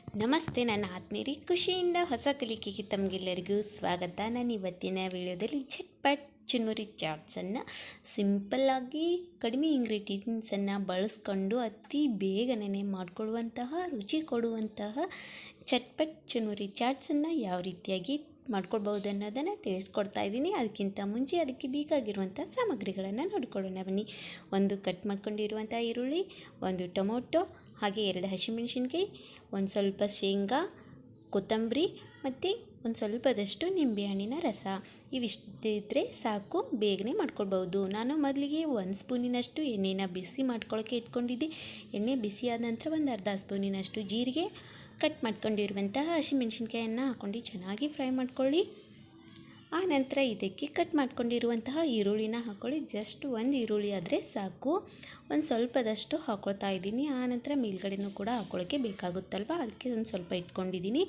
ನಮಸ್ತೆ ನನ್ನ ಆತ್ಮೀಯರಿ, ಖುಷಿಯಿಂದ ಹೊಸ ಕಲಿಕೆಗೆ ತಮಗೆಲ್ಲರಿಗೂ ಸ್ವಾಗತ. ನಾನು ಇವತ್ತಿನ ವಿಡಿಯೋದಲ್ಲಿ ಝಟ್ಪಟ್ ಚುನ್ಮುರಿ ಚಾಟ್ಸನ್ನು ಸಿಂಪಲ್ಲಾಗಿ ಕಡಿಮೆ ಇಂಗ್ರೀಡಿಯೆಂಟ್ಸನ್ನು ಬಳಸ್ಕೊಂಡು ಅತಿ ಬೇಗನೆ ಮಾಡಿಕೊಳ್ಳುವಂತಹ ರುಚಿ ಕೊಡುವಂತಹ ಚಟ್ಪಟ್ ಚುನ್ಮುರಿ ಚಾಟ್ಸನ್ನು ಯಾವ ರೀತಿಯಾಗಿ ಮಾಡ್ಕೊಳ್ಬೋದು ಅನ್ನೋದನ್ನು ತಿಳಿಸ್ಕೊಡ್ತಾ ಇದ್ದೀನಿ. ಅದಕ್ಕಿಂತ ಮುಂಚೆ ಅದಕ್ಕೆ ಬೇಕಾಗಿರುವಂಥ ಸಾಮಗ್ರಿಗಳನ್ನು ನೋಡ್ಕೊಳ್ಳೋಣ ಬನ್ನಿ. ಒಂದು ಕಟ್ ಮಾಡ್ಕೊಂಡಿರುವಂಥ ಈರುಳ್ಳಿ, ಒಂದು ಟೊಮೊಟೊ, ಹಾಗೆ 2 ಹಸಿಮೆಣಸಿನ್ಕಾಯಿ, ಒಂದು ಸ್ವಲ್ಪ ಶೇಂಗಾ, ಕೊತ್ತಂಬರಿ ಮತ್ತು ಒಂದು ಸ್ವಲ್ಪದಷ್ಟು ನಿಂಬೆಹಣ್ಣಿನ ರಸ. ಇವಿಷ್ಟಿದ್ರೆ ಸಾಕು, ಬೇಗನೆ ಮಾಡ್ಕೊಳ್ಬೋದು. ನಾನು ಮೊದಲಿಗೆ 1 ಸ್ಪೂನಿನಷ್ಟು ಎಣ್ಣೆನ ಬಿಸಿ ಮಾಡ್ಕೊಳ್ಳೋಕ್ಕೆ ಇಟ್ಕೊಂಡಿದ್ದೆ. ಎಣ್ಣೆ ಬಿಸಿ ಆದ ನಂತರ ಒಂದು ಅರ್ಧ ಸ್ಪೂನಿನಷ್ಟು ಜೀರಿಗೆ, ಕಟ್ ಮಾಡ್ಕೊಂಡಿರುವಂತಹ ಹಸಿಮೆಣಸಿನ್ಕಾಯನ್ನು ಹಾಕ್ಕೊಂಡು ಚೆನ್ನಾಗಿ ಫ್ರೈ ಮಾಡ್ಕೊಳ್ಳಿ. ಆ ನಂತರ ಇದಕ್ಕೆ ಕಟ್ ಮಾಡ್ಕೊಂಡಿರುವಂತಹ ಈರುಳ್ಳಿನ ಹಾಕ್ಕೊಳ್ಳಿ. ಜಸ್ಟ್ ಒಂದು ಈರುಳ್ಳಿ ಆದರೆ ಸಾಕು. ಒಂದು ಸ್ವಲ್ಪದಷ್ಟು ಹಾಕ್ಕೊಳ್ತಾ ಇದ್ದೀನಿ. ಆ ನಂತರ ಮೇಲ್ಗಡೆನೂ ಕೂಡ ಹಾಕ್ಕೊಳ್ಳೋಕ್ಕೆ ಬೇಕಾಗುತ್ತಲ್ವ, ಅದಕ್ಕೆ ಒಂದು ಸ್ವಲ್ಪ ಇಟ್ಕೊಂಡಿದ್ದೀನಿ.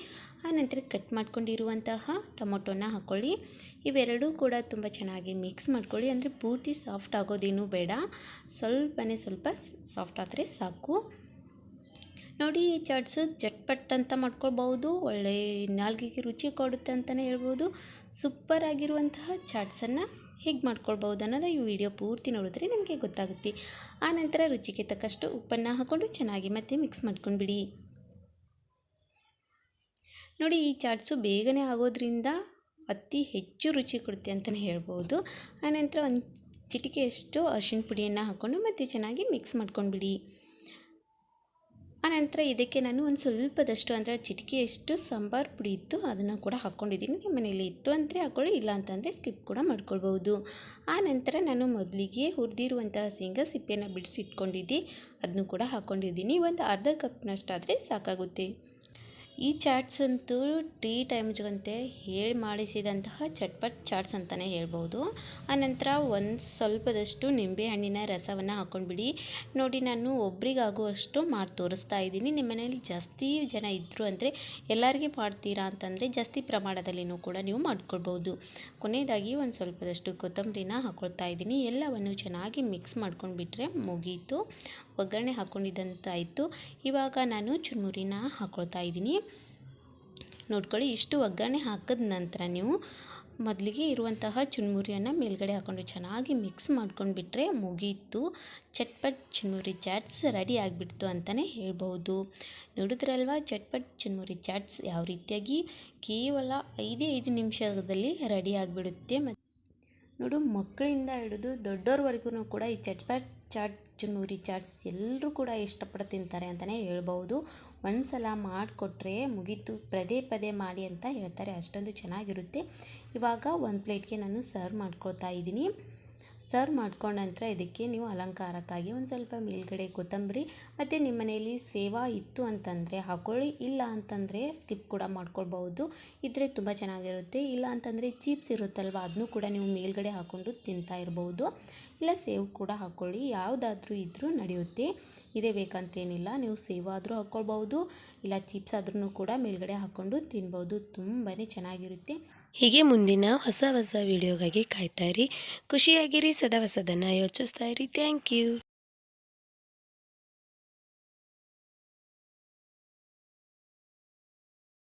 ಆ ನಂತರ ಕಟ್ ಮಾಡ್ಕೊಂಡಿರುವಂತಹ ಟೊಮೊಟೊನ ಹಾಕ್ಕೊಳ್ಳಿ. ಇವೆರಡೂ ಕೂಡ ತುಂಬ ಚೆನ್ನಾಗಿ ಮಿಕ್ಸ್ ಮಾಡ್ಕೊಳ್ಳಿ. ಅಂದರೆ ಪೂರ್ತಿ ಸಾಫ್ಟ್ ಆಗೋದೇನೂ ಬೇಡ, ಸ್ವಲ್ಪ ಸಾಫ್ಟ್ ಆದರೆ ಸಾಕು. ನೋಡಿ, ಈ ಚಾಟ್ಸು ಚಟ್ಪಟ್ ಅಂತ ಮಾಡ್ಕೊಳ್ಬೋದು. ಒಳ್ಳೆ ನಾಲ್ಗೆಗೆ ರುಚಿ ಕೊಡುತ್ತೆ ಅಂತಲೇ ಹೇಳ್ಬೋದು. ಸೂಪರ್ ಆಗಿರುವಂತಹ ಚಾಟ್ಸನ್ನು ಹೇಗೆ ಮಾಡ್ಕೊಳ್ಬೋದು ಅನ್ನೋದು ಈ ವಿಡಿಯೋ ಪೂರ್ತಿ ನೋಡಿದ್ರೆ ನಿಮಗೆ ಗೊತ್ತಾಗುತ್ತೆ. ಆ ನಂತರ ರುಚಿಗೆ ತಕ್ಕಷ್ಟು ಉಪ್ಪನ್ನು ಹಾಕ್ಕೊಂಡು ಚೆನ್ನಾಗಿ ಮತ್ತೆ ಮಿಕ್ಸ್ ಮಾಡ್ಕೊಂಡ್ಬಿಡಿ. ನೋಡಿ, ಈ ಚಾಟ್ಸು ಬೇಗನೆ ಆಗೋದ್ರಿಂದ ಅತಿ ಹೆಚ್ಚು ರುಚಿ ಕೊಡುತ್ತೆ ಅಂತಲೇ ಹೇಳ್ಬೋದು. ಆನಂತರ ಒಂದು ಚಿಟಿಕೆಯಷ್ಟು ಅರಿಶಿನ ಪುಡಿಯನ್ನು ಹಾಕ್ಕೊಂಡು ಮತ್ತೆ ಚೆನ್ನಾಗಿ ಮಿಕ್ಸ್ ಮಾಡ್ಕೊಂಡ್ಬಿಡಿ. ಆನಂತರ ಇದಕ್ಕೆ ನಾನು ಒಂದು ಸ್ವಲ್ಪದಷ್ಟು ಅಂದರೆ ಚಿಟಿಕೆಯಷ್ಟು ಸಾಂಬಾರು ಪುಡಿ ಇತ್ತು, ಅದನ್ನು ಕೂಡ ಹಾಕ್ಕೊಂಡಿದ್ದೀನಿ. ನಿಮ್ಮ ಮನೇಲಿ ಇತ್ತು ಅಂದರೆ ಹಾಕ್ಕೊಳ್ಳಿ, ಇಲ್ಲ ಅಂತಂದರೆ ಸ್ಕಿಪ್ ಕೂಡ ಮಾಡ್ಕೊಳ್ಬೋದು. ಆ ನಂತರ ನಾನು ಮೊದಲಿಗೆ ಹುರಿದಿರುವಂತಹ ಶೇಂಗಾ ಸಿಪ್ಪೆನ ಬಿಡಿಸಿಟ್ಕೊಂಡಿದ್ದೆ, ಅದನ್ನು ಕೂಡ ಹಾಕ್ಕೊಂಡಿದ್ದೀನಿ. ಒಂದು ಅರ್ಧ ಕಪ್ನಷ್ಟಾದರೆ ಸಾಕಾಗುತ್ತೆ. ಈ ಚಾಟ್ಸ್ ಅಂತೂ ಟೀ ಟೈಮ್ ಜೊತೆ ಹೇಳಿ ಮಾಡಿಸಿದಂತಹ ಚಟ್ಪಟ್ ಚಾಟ್ಸ್ ಅಂತಲೇ ಹೇಳ್ಬೋದು. ಆನಂತರ ಒಂದು ಸ್ವಲ್ಪದಷ್ಟು ನಿಂಬೆಹಣ್ಣಿನ ರಸವನ್ನು ಹಾಕ್ಕೊಂಡ್ಬಿಡಿ. ನೋಡಿ, ನಾನು ಒಬ್ರಿಗಾಗುವಷ್ಟು ಮಾಡಿ ತೋರಿಸ್ತಾ ಇದ್ದೀನಿ. ನಿಮ್ಮ ಮನೇಲಿ ಜಾಸ್ತಿ ಜನ ಇದ್ದರು ಅಂದರೆ ಎಲ್ಲರಿಗೆ ಮಾಡ್ತೀರಾ ಅಂತಂದರೆ ಜಾಸ್ತಿ ಪ್ರಮಾಣದಲ್ಲಿನೂ ಕೂಡ ನೀವು ಮಾಡ್ಕೊಳ್ಬೋದು. ಕೊನೆಯದಾಗಿ ಒಂದು ಸ್ವಲ್ಪದಷ್ಟು ಕೊತ್ತಂಬರಿನ ಹಾಕ್ಕೊಳ್ತಾ ಇದ್ದೀನಿ. ಎಲ್ಲವನ್ನು ಚೆನ್ನಾಗಿ ಮಿಕ್ಸ್ ಮಾಡ್ಕೊಂಡ್ಬಿಟ್ರೆ ಮುಗೀತು. ಒಗ್ಗರಣೆ ಹಾಕ್ಕೊಂಡಿದ್ದಂತಾಯಿತು. ಇವಾಗ ನಾನು ಚುನ್ಮುರಿನ ಹಾಕ್ಕೊಳ್ತಾ ಇದ್ದೀನಿ. ನೋಡ್ಕೊಳ್ಳಿ, ಇಷ್ಟು ಒಗ್ಗರಣೆ ಹಾಕಿದ ನಂತರ ನೀವು ಮೊದಲಿಗೆ ಇರುವಂತಹ ಚುನ್ಮುರಿಯನ್ನು ಮೇಲ್ಗಡೆ ಹಾಕ್ಕೊಂಡು ಚೆನ್ನಾಗಿ ಮಿಕ್ಸ್ ಮಾಡ್ಕೊಂಡ್ಬಿಟ್ರೆ ಮುಗೀತು. ಚಟ್ಪಟ್ ಚುನ್ಮುರಿ ಚಾಟ್ಸ್ ರೆಡಿ ಆಗಿಬಿಡ್ತು ಅಂತಲೇ ಹೇಳ್ಬೋದು. ನೋಡಿದ್ರಲ್ವ ಚಟ್ಪಟ್ ಚುನ್ಮುರಿ ಚಾಟ್ಸ್ ಯಾವ ರೀತಿಯಾಗಿ ಕೇವಲ 5 ನಿಮಿಷದಲ್ಲಿ ರೆಡಿ ಆಗಿಬಿಡುತ್ತೆ. ನೋಡು, ಮಕ್ಕಳಿಂದ ಹಿಡಿದು ದೊಡ್ಡೋರ್ವರೆಗೂ ಕೂಡ ಈ ಚಟ್ಪಟ್ ಚುನ್ಮುರಿ ಚಾಟ್ಸ್ ಎಲ್ಲರೂ ಕೂಡ ಇಷ್ಟಪಟ್ಟು ತಿಂತಾರೆ ಅಂತಲೇ ಹೇಳ್ಬೋದು. ಒಂದು ಸಲ ಮಾಡಿಕೊಟ್ರೆ ಮುಗೀತು, ಪದೇ ಮಾಡಿ ಅಂತ ಹೇಳ್ತಾರೆ, ಅಷ್ಟೊಂದು ಚೆನ್ನಾಗಿರುತ್ತೆ. ಇವಾಗ ಒಂದು ಪ್ಲೇಟ್ಗೆ ನಾನು ಸರ್ವ್ ಮಾಡ್ಕೊಳ್ತಾ ಇದ್ದೀನಿ. ಸರ್ವ್ ಮಾಡ್ಕೊಂಡ ನಂತರ ಇದಕ್ಕೆ ನೀವು ಅಲಂಕಾರಕ್ಕಾಗಿ ಒಂದು ಸ್ವಲ್ಪ ಮೇಲ್ಗಡೆ ಕೊತ್ತಂಬರಿ ಮತ್ತು ನಿಮ್ಮ ಮನೆಯಲ್ಲಿ ಸೇವಾ ಇತ್ತು ಅಂತಂದರೆ ಹಾಕ್ಕೊಳ್ಳಿ, ಇಲ್ಲ ಅಂತಂದರೆ ಸ್ಕಿಪ್ ಕೂಡ ಮಾಡ್ಕೊಳ್ಬೋದು. ಇದ್ದರೆ ತುಂಬ ಚೆನ್ನಾಗಿರುತ್ತೆ. ಇಲ್ಲ ಅಂತಂದರೆ ಚಿಪ್ಸ್ ಇರುತ್ತಲ್ವ, ಅದನ್ನು ಕೂಡ ನೀವು ಮೇಲ್ಗಡೆ ಹಾಕ್ಕೊಂಡು ತಿಂತಾ ಇರ್ಬೋದು. ಇಲ್ಲ ಸೇವ್ ಕೂಡ ಹಾಕ್ಕೊಳ್ಳಿ, ಯಾವುದಾದ್ರೂ ಇದ್ದರೂ ನಡೆಯುತ್ತೆ. ಇದೇ ಬೇಕಂತೇನಿಲ್ಲ, ನೀವು ಸೇವ್ ಆದರೂ ಹಾಕ್ಕೊಳ್ಬೋದು, ಇಲ್ಲ ಚಿಪ್ಸ್ ಆದ್ರೂ ಕೂಡ ಮೇಲ್ಗಡೆ ಹಾಕ್ಕೊಂಡು ತಿನ್ಬೋದು. ತುಂಬಾ ಚೆನ್ನಾಗಿರುತ್ತೆ. ಹೀಗೆ ಮುಂದಿನ ಹೊಸ ವಿಡಿಯೋಗಾಗಿ ಕಾಯ್ತಾ ಇರಿ. ಖುಷಿಯಾಗಿರಿ, ಸದಾ ಹೊಸದನ್ನು ಯೋಚಿಸ್ತಾ ಇರಿ. Thank you.